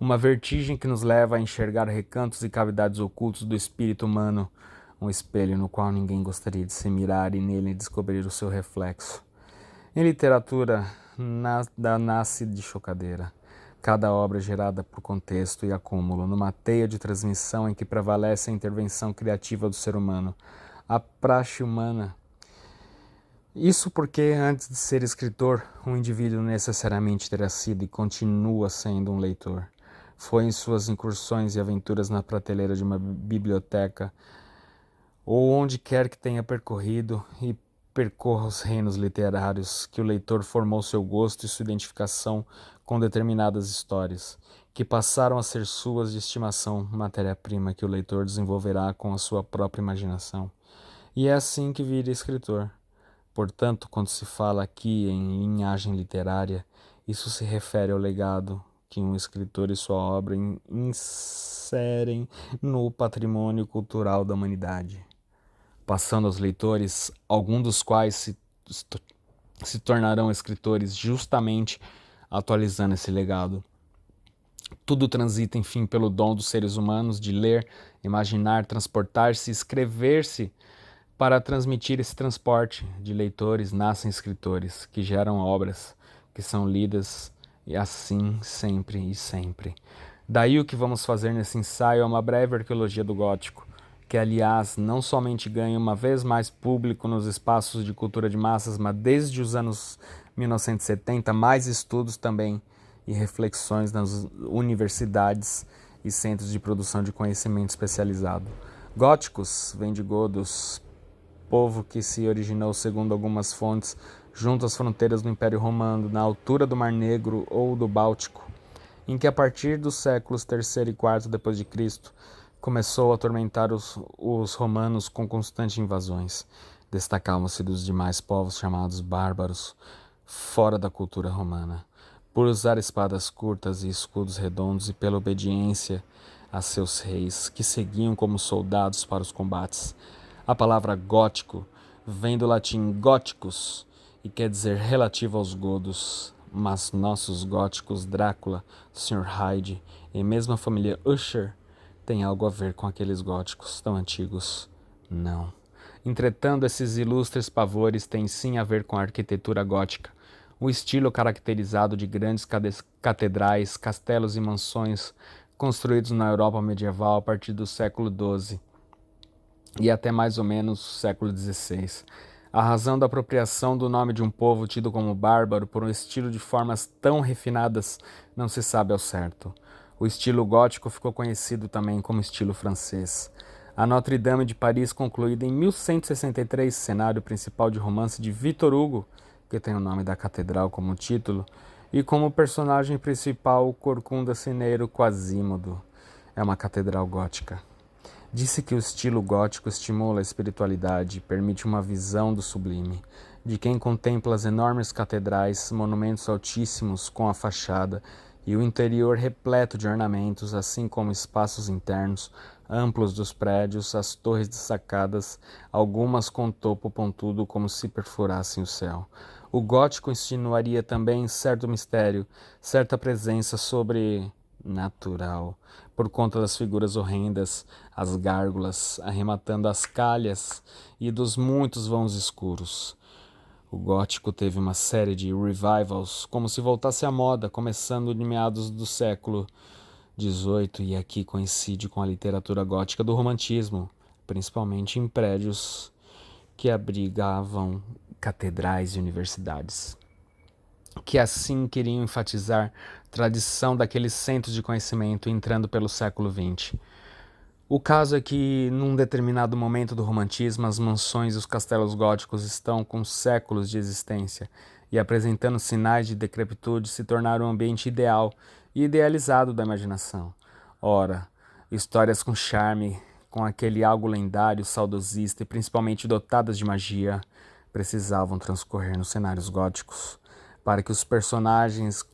Uma vertigem que nos leva a enxergar recantos e cavidades ocultos do espírito humano, um espelho no qual ninguém gostaria de se mirar e nele descobrir o seu reflexo. Em literatura, nada nasce de chocadeira. Cada obra é gerada por contexto e acúmulo, numa teia de transmissão em que prevalece a intervenção criativa do ser humano, a praxe humana. Isso porque, antes de ser escritor, um indivíduo necessariamente terá sido e continua sendo um leitor. Foi em suas incursões e aventuras na prateleira de uma biblioteca, ou onde quer que tenha percorrido e percorra os reinos literários, que o leitor formou seu gosto e sua identificação com determinadas histórias, que passaram a ser suas de estimação, matéria-prima que o leitor desenvolverá com a sua própria imaginação. E é assim que vira escritor. Portanto, quando se fala aqui em linhagem literária, isso se refere ao legado que um escritor e sua obra inserem no patrimônio cultural da humanidade, passando aos leitores, alguns dos quais se tornarão escritores justamente atualizando esse legado. Tudo transita, enfim, pelo dom dos seres humanos de ler, imaginar, transportar-se, escrever-se. Para transmitir esse transporte de leitores, nascem escritores, que geram obras, que são lidas, e assim sempre e sempre. Daí o que vamos fazer nesse ensaio é uma breve arqueologia do gótico, que aliás não somente ganha uma vez mais público nos espaços de cultura de massas, mas desde os anos 1970 mais estudos também e reflexões nas universidades e centros de produção de conhecimento especializado. Góticos vem de godos, povo que se originou, segundo algumas fontes, junto às fronteiras do Império Romano, na altura do Mar Negro ou do Báltico, em que a partir dos séculos III e IV depois de Cristo começou a atormentar os romanos com constantes invasões. Destacavam-se dos demais povos chamados bárbaros, fora da cultura romana, por usar espadas curtas e escudos redondos e pela obediência a seus reis, que seguiam como soldados para os combates. A palavra gótico vem do latim góticus e quer dizer relativo aos godos, mas nossos góticos Drácula, Sr. Hyde e mesmo a família Usher têm algo a ver com aqueles góticos tão antigos? Não. Entretanto, esses ilustres pavores têm sim a ver com a arquitetura gótica, o estilo caracterizado de grandes catedrais, castelos e mansões construídos na Europa medieval a partir do século XII. e até mais ou menos o século XVI. A razão da apropriação do nome de um povo tido como bárbaro por um estilo de formas tão refinadas não se sabe ao certo. O estilo gótico ficou conhecido também como estilo francês. A Notre-Dame de Paris, concluída em 1163, cenário principal de romance de Victor Hugo, que tem o nome da catedral como título, e como personagem principal o corcunda cineiro Quasímodo. É uma catedral gótica. Disse que o estilo gótico estimula a espiritualidade e permite uma visão do sublime, de quem contempla as enormes catedrais, monumentos altíssimos com a fachada e o interior repleto de ornamentos, assim como espaços internos amplos dos prédios, as torres destacadas, algumas com topo pontudo como se perfurassem o céu. O gótico insinuaria também certo mistério, certa presença sobrenatural, por conta das figuras horrendas, as gárgulas, arrematando as calhas e dos muitos vãos escuros. O gótico teve uma série de revivals, como se voltasse à moda, começando de meados do século XVIII, e aqui coincide com a literatura gótica do romantismo, principalmente em prédios que abrigavam catedrais e universidades, que assim queriam enfatizar a tradição daqueles centros de conhecimento entrando pelo século XX. O caso é que, num determinado momento do romantismo, as mansões e os castelos góticos estão com séculos de existência e apresentando sinais de decrepitude, se tornaram um ambiente ideal e idealizado da imaginação. Ora, histórias com charme, com aquele algo lendário, saudosista e principalmente dotadas de magia, precisavam transcorrer nos cenários góticos, para que os personagens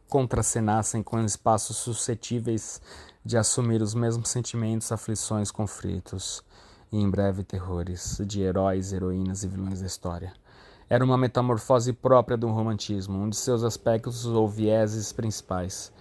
contracenassem com espaços suscetíveis de assumir os mesmos sentimentos, aflições, conflitos e, em breve, terrores de heróis, heroínas e vilões da história. Era uma metamorfose própria do romantismo, um de seus aspectos ou vieses principais.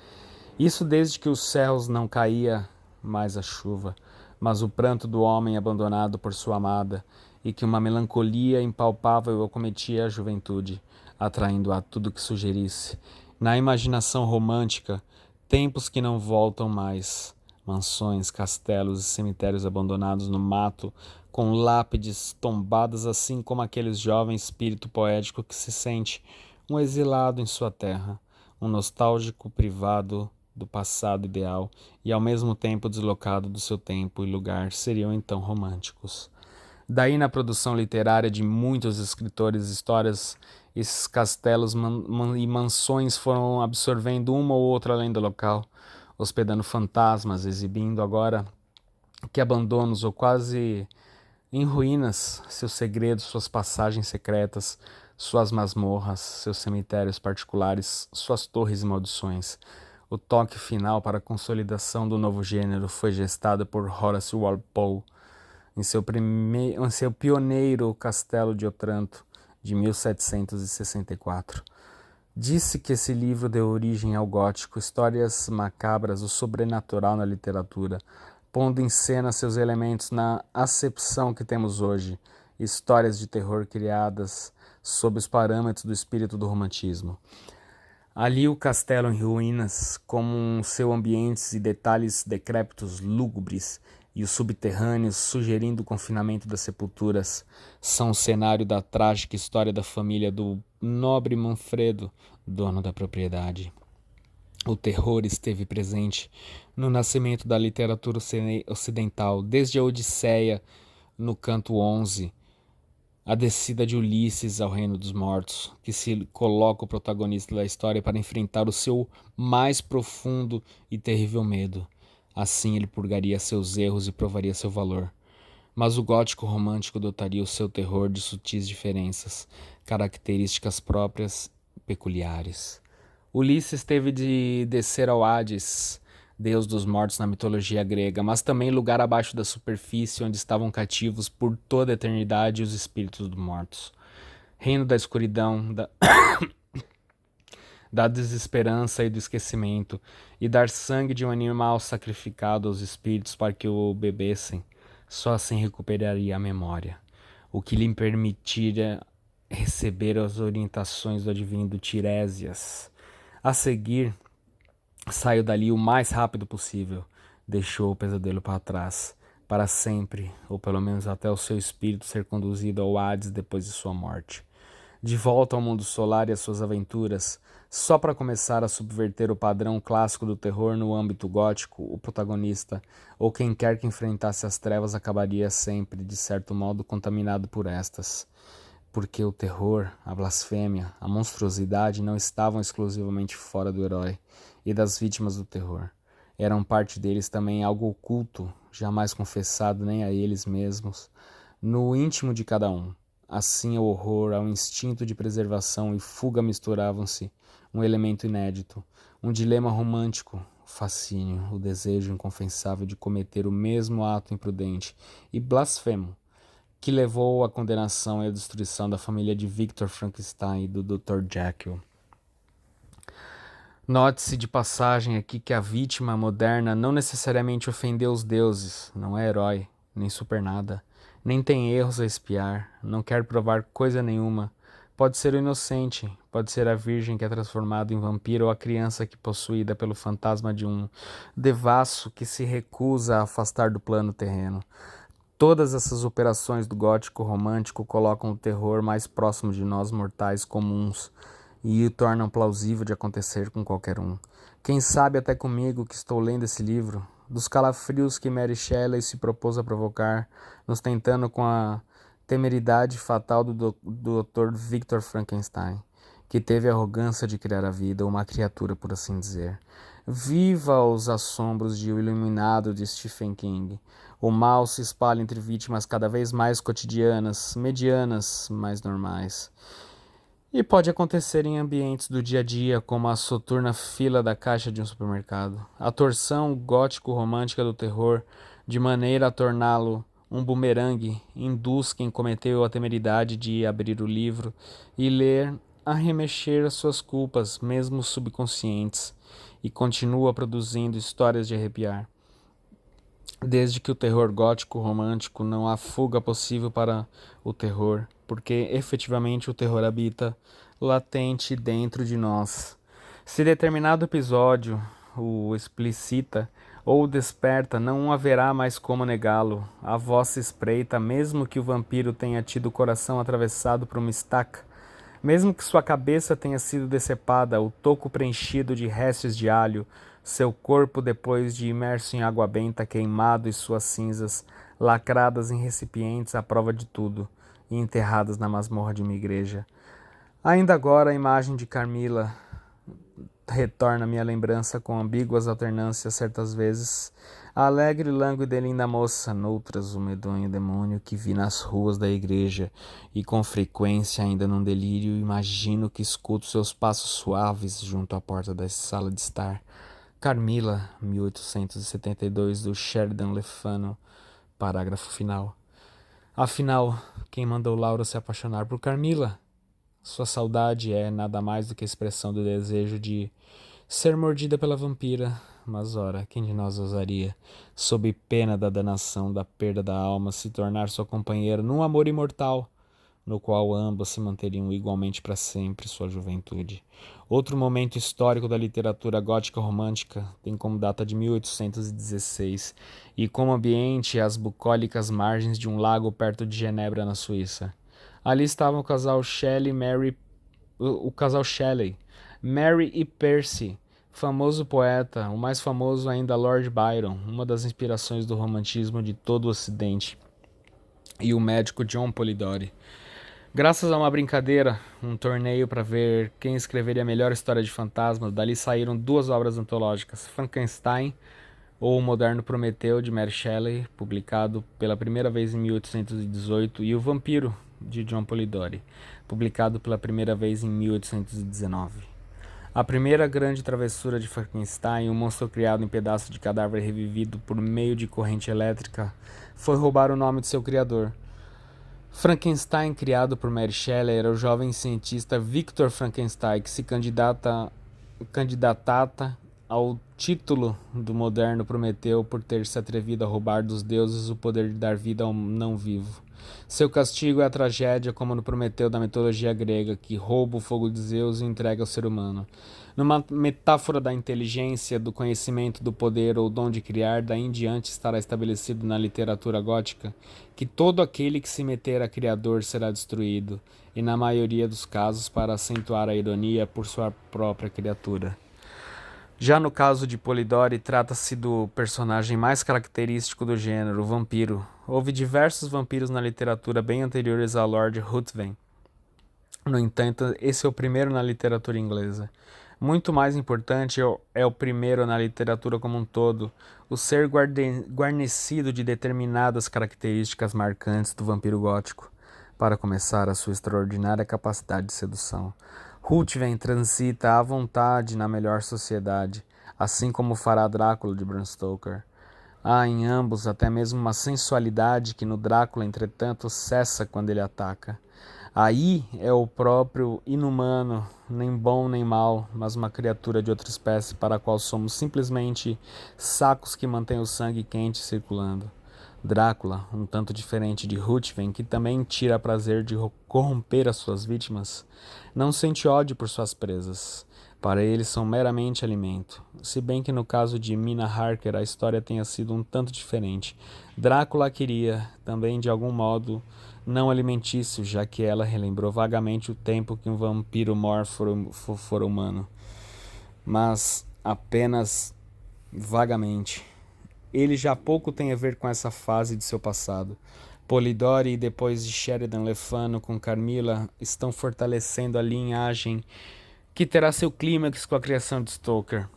Isso desde que os céus não caía mais a chuva, mas o pranto do homem abandonado por sua amada, e que uma melancolia impalpável acometia a juventude, atraindo a tudo que sugerisse, na imaginação romântica, tempos que não voltam mais, mansões, castelos e cemitérios abandonados no mato, com lápides tombadas, assim como aquele jovem espírito poético que se sente um exilado em sua terra, um nostálgico privado do passado ideal e ao mesmo tempo deslocado do seu tempo e lugar, seriam então românticos. Daí, na produção literária de muitos escritores, histórias, esses castelos e mansões foram absorvendo uma ou outra lenda local, hospedando fantasmas, exibindo agora que abandonos ou quase em ruínas seus segredos, suas passagens secretas, suas masmorras, seus cemitérios particulares, suas torres e maldições. O toque final para a consolidação do novo gênero foi gestado por Horace Walpole em seu pioneiro Castelo de Otranto, de 1764. Disse que esse livro deu origem ao gótico, histórias macabras, o sobrenatural na literatura, pondo em cena seus elementos na acepção que temos hoje, histórias de terror criadas sob os parâmetros do espírito do romantismo. Ali o castelo em ruínas, como seu ambientes e detalhes decrépitos lúgubres, e os subterrâneos, sugerindo o confinamento das sepulturas, são o cenário da trágica história da família do nobre Manfredo, dono da propriedade. O terror esteve presente no nascimento da literatura ocidental, desde a Odisseia, no canto 11, a descida de Ulisses ao reino dos mortos, que se coloca o protagonista da história para enfrentar o seu mais profundo e terrível medo. Assim ele purgaria seus erros e provaria seu valor. Mas o gótico romântico dotaria o seu terror de sutis diferenças, características próprias e peculiares. Ulisses teve de descer ao Hades, deus dos mortos na mitologia grega, mas também lugar abaixo da superfície onde estavam cativos por toda a eternidade os espíritos dos mortos. Reino da escuridão, da desesperança e do esquecimento, e dar sangue de um animal sacrificado aos espíritos para que o bebessem, só assim recuperaria a memória, o que lhe permitiria receber as orientações do adivinho Tiresias. A seguir, saiu dali o mais rápido possível, deixou o pesadelo para trás, para sempre, ou pelo menos até o seu espírito ser conduzido ao Hades depois de sua morte. De volta ao mundo solar e às suas aventuras, só para começar a subverter o padrão clássico do terror no âmbito gótico, o protagonista, ou quem quer que enfrentasse as trevas, acabaria sempre, de certo modo, contaminado por estas. Porque o terror, a blasfêmia, a monstruosidade não estavam exclusivamente fora do herói e das vítimas do terror. Eram parte deles também algo oculto, jamais confessado nem a eles mesmos, no íntimo de cada um. Assim, ao horror, ao instinto de preservação e fuga misturavam-se, um elemento inédito, um dilema romântico, o fascínio, o desejo inconfessável de cometer o mesmo ato imprudente e blasfemo que levou à condenação e à destruição da família de Victor Frankenstein e do Dr. Jekyll. Note-se de passagem aqui que a vítima moderna não necessariamente ofendeu os deuses, não é herói, nem supernada, nem tem erros a expiar, não quer provar coisa nenhuma. Pode ser o inocente, pode ser a virgem que é transformada em vampiro ou a criança que, possuída pelo fantasma de um devasso que se recusa a afastar do plano terreno. Todas essas operações do gótico romântico colocam o terror mais próximo de nós mortais comuns e o tornam plausível de acontecer com qualquer um. Quem sabe até comigo que estou lendo esse livro, dos calafrios que Mary Shelley se propôs a provocar, nos tentando com a temeridade fatal do Dr. Victor Frankenstein, que teve a arrogância de criar a vida, uma criatura, por assim dizer. Viva os assombros de O Iluminado de Stephen King. O mal se espalha entre vítimas cada vez mais cotidianas, medianas, mais normais. E pode acontecer em ambientes do dia a dia, como a soturna fila da caixa de um supermercado. A torção gótico-romântica do terror, de maneira a torná-lo um bumerangue, induz quem cometeu a temeridade de abrir o livro e ler a remexer as suas culpas, mesmo subconscientes, e continua produzindo histórias de arrepiar. Desde que o terror gótico romântico não há fuga possível para o terror, porque efetivamente o terror habita latente dentro de nós. Se determinado episódio o explicita ou o desperta, não haverá mais como negá-lo. A voz se espreita, mesmo que o vampiro tenha tido o coração atravessado por uma estaca, mesmo que sua cabeça tenha sido decepada, o toco preenchido de restos de alho, seu corpo, depois de imerso em água benta, queimado e suas cinzas, lacradas em recipientes à prova de tudo, e enterradas na masmorra de uma igreja. Ainda agora a imagem de Carmila retorna à minha lembrança com ambíguas alternâncias, certas vezes a alegre e lânguida e linda moça, noutras o medonho demônio que vi nas ruas da igreja, e com frequência, ainda num delírio, imagino que escuto seus passos suaves junto à porta da sala de estar. Carmila, 1872, do Sheridan Le Fanu, parágrafo final. Afinal, quem mandou Laura se apaixonar por Carmila? Sua saudade é nada mais do que a expressão do desejo de ser mordida pela vampira. Mas ora, quem de nós ousaria, sob pena da danação, da perda da alma, se tornar sua companheira num amor imortal, no qual ambos se manteriam igualmente para sempre sua juventude? Outro momento histórico da literatura gótica romântica tem como data de 1816 e como ambiente as bucólicas margens de um lago perto de Genebra, na Suíça. Ali estavam o casal Shelley, Mary e Percy, famoso poeta, o mais famoso ainda Lord Byron, uma das inspirações do romantismo de todo o Ocidente, e o médico John Polidori. Graças a uma brincadeira, um torneio para ver quem escreveria a melhor história de fantasmas, dali saíram duas obras antológicas, Frankenstein, ou O Moderno Prometeu, de Mary Shelley, publicado pela primeira vez em 1818, e O Vampiro, de John Polidori, publicado pela primeira vez em 1819. A primeira grande travessura de Frankenstein, um monstro criado em pedaços de cadáver revivido por meio de corrente elétrica, foi roubar o nome de seu criador. Frankenstein, criado por Mary Shelley, era o jovem cientista Victor Frankenstein, que se candidatata ao título do moderno Prometeu por ter se atrevido a roubar dos deuses o poder de dar vida ao não vivo. Seu castigo é a tragédia, como no Prometeu da mitologia grega, que rouba o fogo de Zeus e entrega ao ser humano. Numa metáfora da inteligência, do conhecimento, do poder ou dom de criar, daí em diante estará estabelecido na literatura gótica que todo aquele que se meter a criador será destruído, e na maioria dos casos para acentuar a ironia por sua própria criatura. Já no caso de Polidori, trata-se do personagem mais característico do gênero, o vampiro. Houve diversos vampiros na literatura bem anteriores a Lord Ruthven. No entanto, esse é o primeiro na literatura inglesa. Muito mais importante é o primeiro na literatura como um todo, o ser guarnecido de determinadas características marcantes do vampiro gótico. Para começar, a sua extraordinária capacidade de sedução. Ruthven transita à vontade na melhor sociedade, assim como fará Drácula de Bram Stoker. Há em ambos até mesmo uma sensualidade que no Drácula, entretanto, cessa quando ele ataca. Aí é o próprio inumano, nem bom nem mal, mas uma criatura de outra espécie para a qual somos simplesmente sacos que mantêm o sangue quente circulando. Drácula, um tanto diferente de Ruthven, que também tira prazer de corromper as suas vítimas, não sente ódio por suas presas. Para ele são meramente alimento. Se bem que no caso de Mina Harker a história tenha sido um tanto diferente. Drácula a queria, também de algum modo não alimentício, já que ela relembrou vagamente o tempo que um vampiro mor fora humano. Mas apenas vagamente. Ele já pouco tem a ver com essa fase de seu passado. Polidori e depois de Sheridan Le Fanu com Carmilla estão fortalecendo a linhagem que terá seu clímax com a criação de Stoker.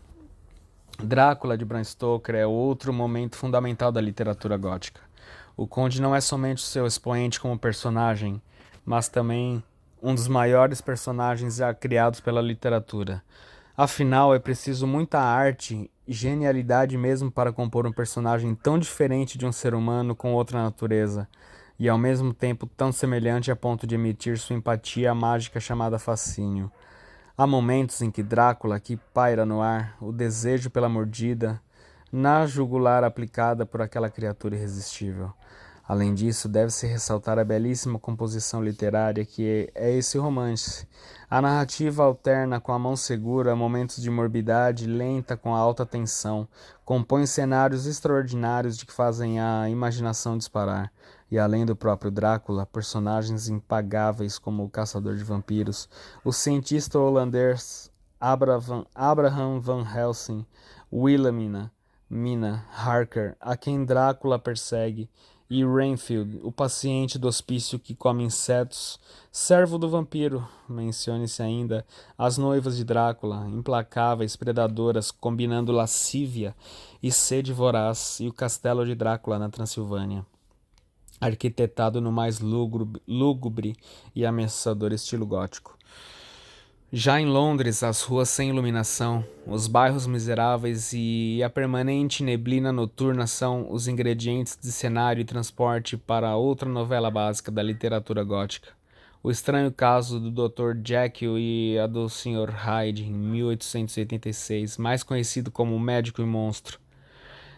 Drácula de Bram Stoker é outro momento fundamental da literatura gótica. O Conde não é somente o seu expoente como personagem, mas também um dos maiores personagens já criados pela literatura. Afinal, é preciso muita arte e genialidade mesmo para compor um personagem tão diferente de um ser humano com outra natureza, e ao mesmo tempo tão semelhante a ponto de emitir sua empatia mágica chamada fascínio. Há momentos em que Drácula, que paira no ar, o desejo pela mordida, na jugular aplicada por aquela criatura irresistível. Além disso, deve-se ressaltar a belíssima composição literária que é esse romance. A narrativa alterna com a mão segura momentos de morbidade lenta com a alta tensão, compõe cenários extraordinários de que fazem a imaginação disparar. E além do próprio Drácula, personagens impagáveis como o caçador de vampiros, o cientista holandês Abraham van Helsing, Wilhelmina Mina Harker, a quem Drácula persegue, e Renfield, o paciente do hospício que come insetos, servo do vampiro. Mencione-se ainda as noivas de Drácula, implacáveis, predadoras, combinando lascívia e sede voraz, e o castelo de Drácula na Transilvânia, arquitetado no mais lúgubre e ameaçador estilo gótico. Já em Londres, as ruas sem iluminação, os bairros miseráveis e a permanente neblina noturna são os ingredientes de cenário e transporte para outra novela básica da literatura gótica. O Estranho Caso do Dr. Jekyll e a do Sr. Hyde, em 1886, mais conhecido como Médico e Monstro.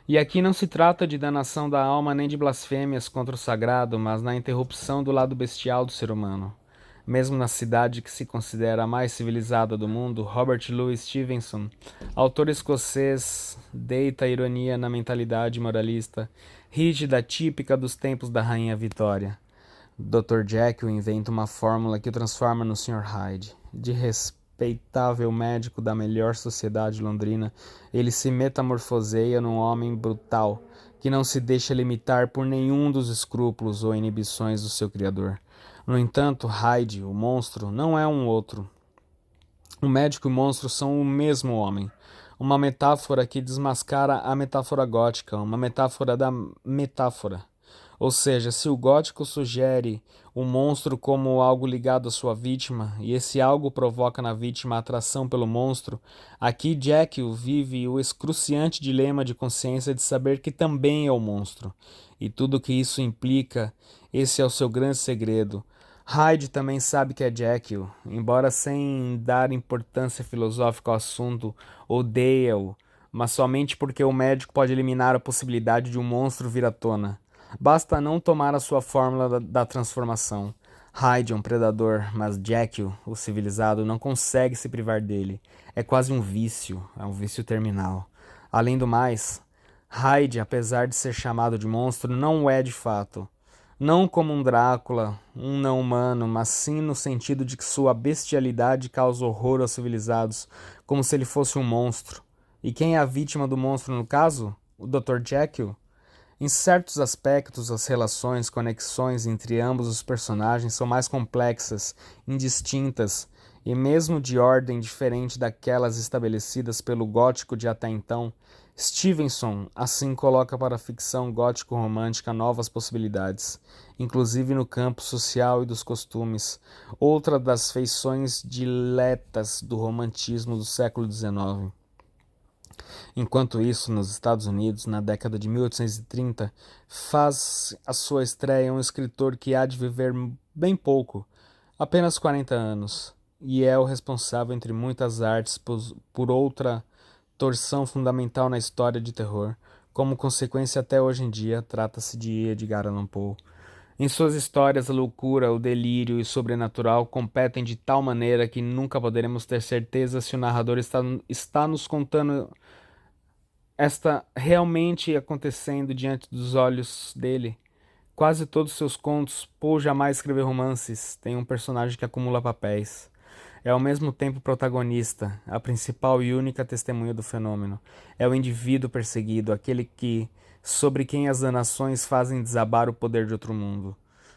E aqui não se trata de danação da alma nem de blasfêmias contra o sagrado, mas na interrupção do lado bestial do ser humano. Mesmo na cidade que se considera a mais civilizada do mundo, Robert Louis Stevenson, autor escocês, deita ironia na mentalidade moralista, rígida típica dos tempos da Rainha Vitória. Dr. Jekyll inventa uma fórmula que o transforma no Sr. Hyde. De respeitável médico da melhor sociedade londrina, ele se metamorfoseia num homem brutal, que não se deixa limitar por nenhum dos escrúpulos ou inibições do seu criador. No entanto, Hyde, o monstro, não é um outro. O médico e o monstro são o mesmo homem. Uma metáfora que desmascara a metáfora gótica, uma metáfora da metáfora. Ou seja, se o gótico sugere o monstro como algo ligado à sua vítima, e esse algo provoca na vítima a atração pelo monstro, aqui Jekyll vive o excruciante dilema de consciência de saber que também é o monstro. E tudo o que isso implica, esse é o seu grande segredo. Hyde também sabe que é Jekyll, embora sem dar importância filosófica ao assunto, odeia-o, mas somente porque o médico pode eliminar a possibilidade de um monstro vir à tona. Basta não tomar a sua fórmula da transformação. Hyde é um predador, mas Jekyll, o civilizado, não consegue se privar dele. É quase um vício terminal. Além do mais, Hyde, apesar de ser chamado de monstro, não o é de fato. Não como um Drácula, um não-humano, mas sim no sentido de que sua bestialidade causa horror aos civilizados, como se ele fosse um monstro. E quem é a vítima do monstro no caso? O Dr. Jekyll? Em certos aspectos, as relações, conexões entre ambos os personagens são mais complexas, indistintas e mesmo de ordem diferente daquelas estabelecidas pelo gótico de até então. Stevenson assim coloca para a ficção gótico-romântica novas possibilidades, inclusive no campo social e dos costumes, outra das feições diletas do romantismo do século XIX. Enquanto isso, nos Estados Unidos, na década de 1830, faz a sua estreia um escritor que há de viver bem pouco, apenas 40 anos, e é o responsável, entre muitas artes, por outra torção fundamental na história de terror. Como consequência, até hoje em dia, trata-se de Edgar Allan Poe. Em suas histórias, a loucura, o delírio e o sobrenatural competem de tal maneira que nunca poderemos ter certeza se o narrador está nos contando esta realmente acontecendo diante dos olhos dele. Quase todos seus contos, Poe jamais escreveu romances, tem um personagem que acumula papéis. É ao mesmo tempo protagonista, a principal e única testemunha do fenômeno. É o indivíduo perseguido, aquele sobre quem as nações fazem desabar o poder de outro mundo.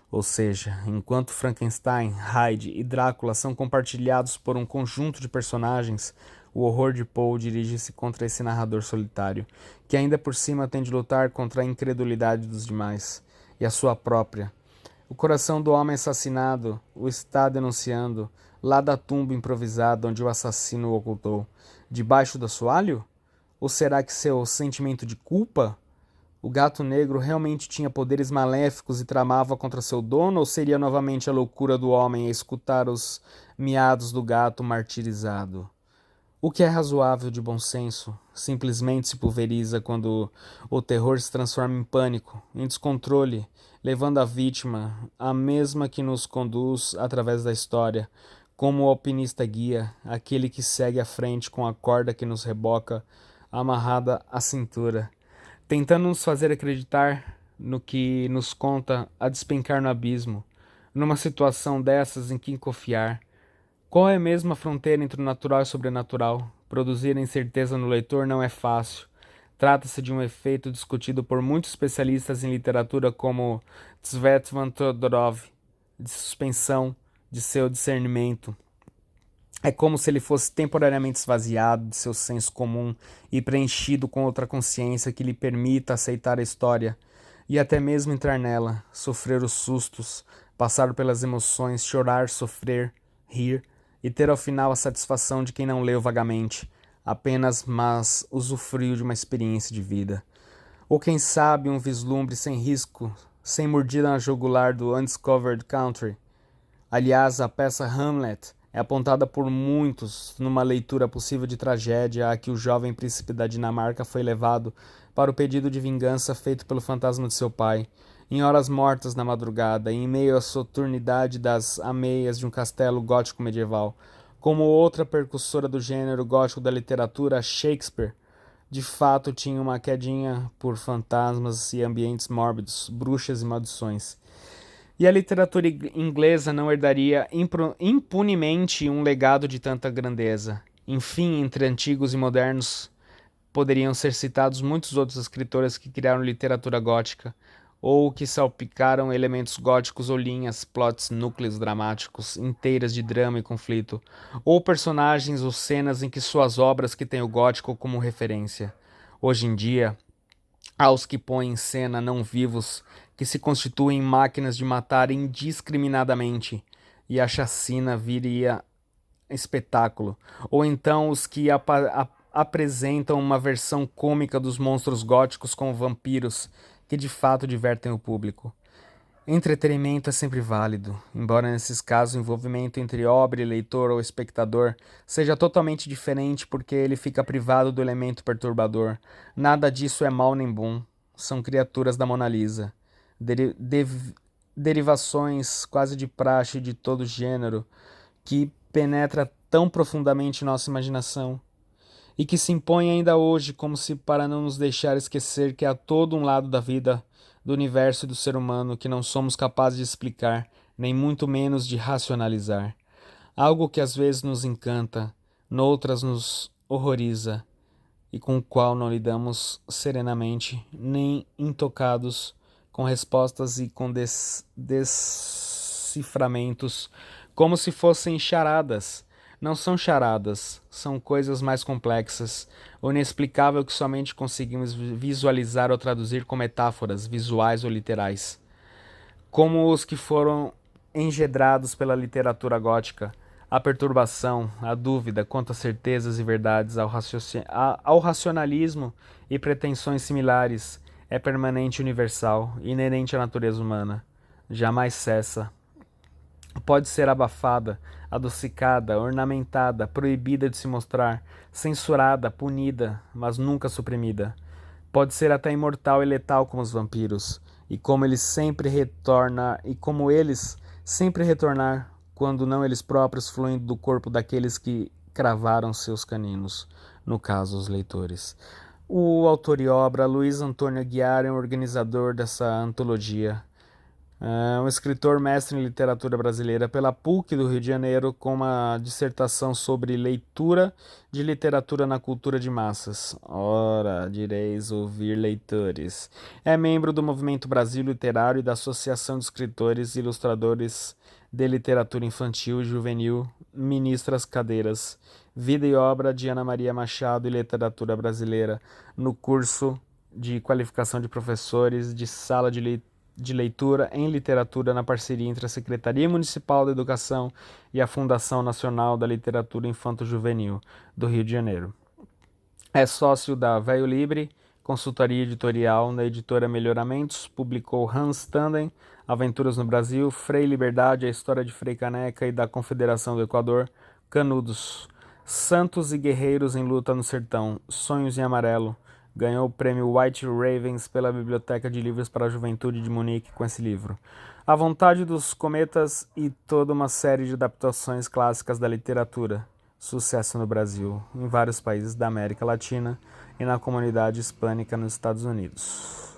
Ou seja, enquanto Frankenstein, Hyde e Drácula são compartilhados por um conjunto de personagens, o horror de Poe dirige-se contra esse narrador solitário, que ainda por cima tem de lutar contra a incredulidade dos demais e a sua própria. O coração do homem assassinado o está denunciando, lá da tumba improvisada onde o assassino o ocultou. Debaixo do assoalho? Ou será que seu sentimento de culpa? O gato negro realmente tinha poderes maléficos e tramava contra seu dono, ou seria novamente a loucura do homem a escutar os miados do gato martirizado? O que é razoável de bom senso simplesmente se pulveriza quando o terror se transforma em pânico, em descontrole, levando a vítima, a mesma que nos conduz através da história, como o alpinista guia, aquele que segue à frente com a corda que nos reboca amarrada à cintura, tentando nos fazer acreditar no que nos conta a despencar no abismo, numa situação dessas em que confiar. Qual é mesmo a fronteira entre o natural e o sobrenatural? Produzir incerteza no leitor não é fácil. Trata-se de um efeito discutido por muitos especialistas em literatura como Tzvetan Todorov, de suspensão de seu discernimento. É como se ele fosse temporariamente esvaziado de seu senso comum e preenchido com outra consciência que lhe permita aceitar a história e até mesmo entrar nela, sofrer os sustos, passar pelas emoções, chorar, sofrer, rir e ter ao final a satisfação de quem não leu vagamente, apenas mas usufruiu de uma experiência de vida. Ou quem sabe um vislumbre sem risco, sem mordida na jugular do Undiscovered Country. Aliás, a peça Hamlet é apontada por muitos numa leitura possível de tragédia a que o jovem príncipe da Dinamarca foi levado para o pedido de vingança feito pelo fantasma de seu pai, em horas mortas na madrugada, em meio à soturnidade das ameias de um castelo gótico medieval. Como outra percussora do gênero gótico da literatura, Shakespeare, de fato tinha uma quedinha por fantasmas e ambientes mórbidos, bruxas e maldições. E a literatura inglesa não herdaria impunemente um legado de tanta grandeza. Enfim, entre antigos e modernos, poderiam ser citados muitos outros escritores que criaram literatura gótica, ou que salpicaram elementos góticos ou linhas, plots, núcleos dramáticos, inteiras de drama e conflito, ou personagens ou cenas em que suas obras que têm o gótico como referência. Hoje em dia, aos que põem em cena não vivos, que se constituem máquinas de matar indiscriminadamente, e a chacina viria espetáculo, ou então os que apresentam uma versão cômica dos monstros góticos como vampiros, que de fato divertem o público. Entretenimento é sempre válido, embora nesses casos o envolvimento entre obra e leitor ou espectador seja totalmente diferente porque ele fica privado do elemento perturbador. Nada disso é mal nem bom, são criaturas da Mona Lisa. derivações quase de praxe de todo gênero, que penetra tão profundamente nossa imaginação e que se impõe ainda hoje como se para não nos deixar esquecer que há todo um lado da vida, do universo e do ser humano que não somos capazes de explicar, nem muito menos de racionalizar. Algo que às vezes nos encanta, noutras nos horroriza, e com o qual não lidamos serenamente, nem intocados, com respostas e com deciframentos, como se fossem charadas. Não são charadas, são coisas mais complexas, o inexplicável que somente conseguimos visualizar ou traduzir com metáforas visuais ou literais, como os que foram engendrados pela literatura gótica, a perturbação, a dúvida quanto a certezas e verdades ao racionalismo e pretensões similares é permanente e universal, inerente à natureza humana. Jamais cessa. Pode ser abafada, adocicada, ornamentada, proibida de se mostrar, censurada, punida, mas nunca suprimida. Pode ser até imortal e letal como os vampiros, e como eles sempre retornar, quando não eles próprios, fluindo do corpo daqueles que cravaram seus caninos, no caso os leitores. O autor e obra, Luiz Antônio Aguiar, é um organizador dessa antologia. É um escritor mestre em literatura brasileira pela PUC do Rio de Janeiro, com uma dissertação sobre leitura de literatura na cultura de massas. Ora, direis ouvir leitores. É membro do Movimento Brasil Literário e da Associação de Escritores e Ilustradores de Literatura Infantil e Juvenil, ministra as cadeiras Vida e Obra de Ana Maria Machado e Literatura Brasileira, no curso de qualificação de professores de sala de leitura em literatura na parceria entre a Secretaria Municipal da Educação e a Fundação Nacional da Literatura Infanto-Juvenil do Rio de Janeiro. É sócio da Velho Libre, consultoria editorial na editora Melhoramentos, publicou Hans Tandem, Aventuras no Brasil, Frei Liberdade, a história de Frei Caneca e da Confederação do Equador, Canudos, Santos e Guerreiros em Luta no Sertão, Sonhos em Amarelo. Ganhou o prêmio White Ravens pela Biblioteca de Livros para a Juventude de Munique com esse livro. A Vontade dos Cometas e toda uma série de adaptações clássicas da literatura. Sucesso no Brasil, em vários países da América Latina e na comunidade hispânica nos Estados Unidos.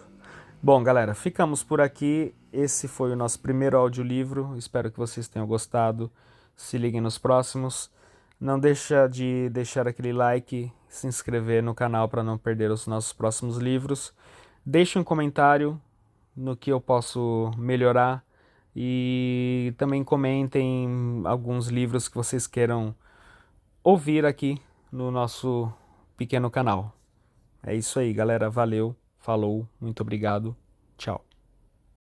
Bom, galera, ficamos por aqui. Esse foi o nosso primeiro audiolivro. Espero que vocês tenham gostado. Se liguem nos próximos. Não deixa de deixar aquele like, se inscrever no canal para não perder os nossos próximos livros. Deixe um comentário no que eu posso melhorar e também comentem alguns livros que vocês queiram ouvir aqui no nosso pequeno canal. É isso aí, galera. Valeu, falou, muito obrigado, tchau.